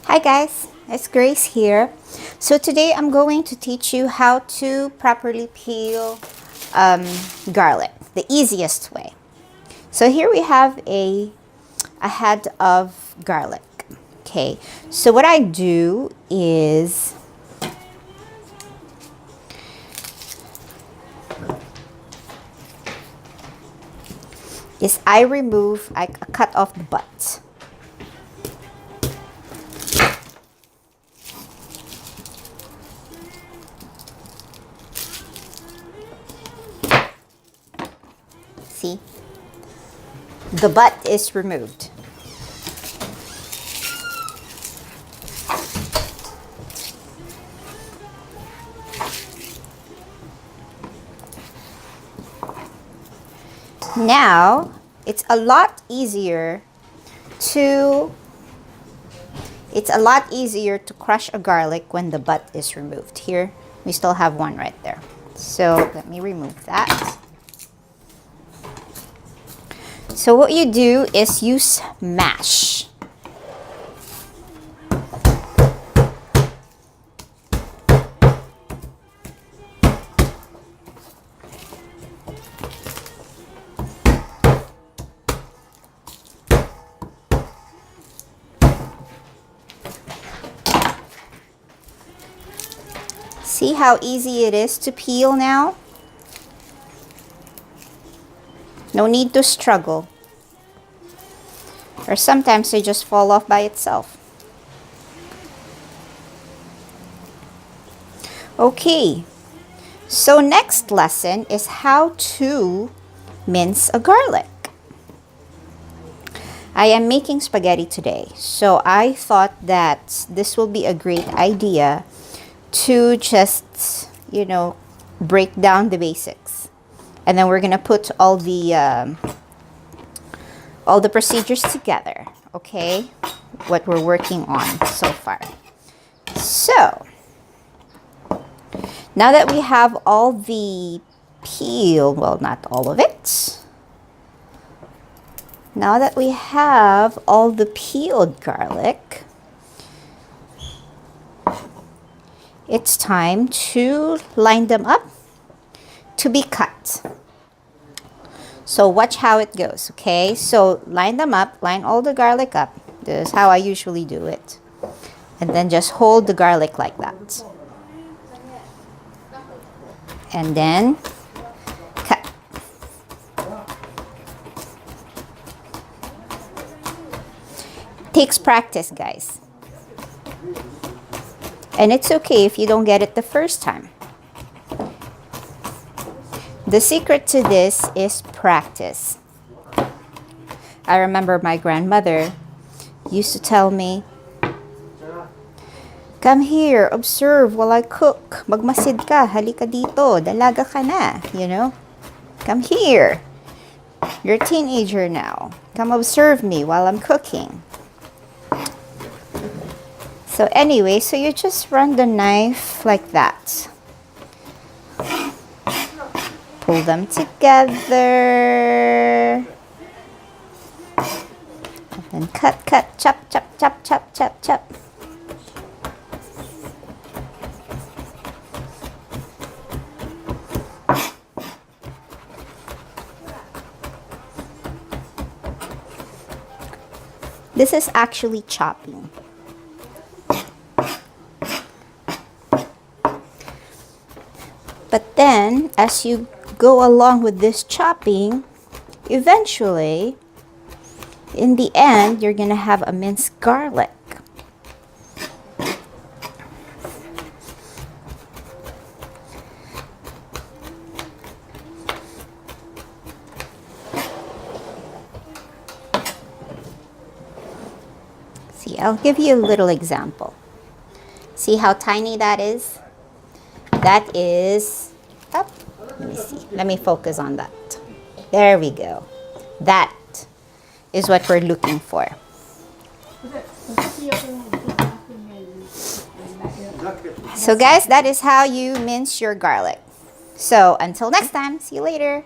Hi guys, it's Grace here. So today I'm going to teach you how to properly peel garlic, the easiest way. So here we have a head of garlic. Okay, so what I do is I cut off the butt. See? The butt is removed. Now, it's a lot easier to crush a garlic when the butt is removed. Here, we still have one right there. So, let me remove that. So, what you do is you smash. See how easy it is to peel now? No need to struggle. Or sometimes they just fall off by itself. Okay, so next lesson is how to mince a garlic. I am making spaghetti today, so I thought that this will be a great idea to just, break down the basics. And then we're gonna put all the procedures together, okay? What we're working on so far. So, now that we have all the peel, well, not all of it. Now that we have all the peeled garlic, it's time to line them up to be cut. So watch how it goes, okay? So line them up, line all the garlic up. This is how I usually do it. And then just hold the garlic like that. And then cut. Takes practice, guys. And it's okay if you don't get it the first time. The secret to this is practice. I remember my grandmother used to tell me, "Come here, observe while I cook. Magmasid ka, halika dito, dalaga ka na, Come here. You're a teenager now. Come observe me while I'm cooking." So anyway, so you just run the knife like that. Pull them together. And then cut, chop, chop, chop, chop, chop, chop. This is actually chopping. But then, as you go along with this chopping, eventually, in the end, you're gonna have a minced garlic. See, I'll give you a little example. See how tiny that is? That is, let me see. Let me focus on that. There we go. That is what we're looking for. So guys, that is how you mince your garlic. So until next time, see you later.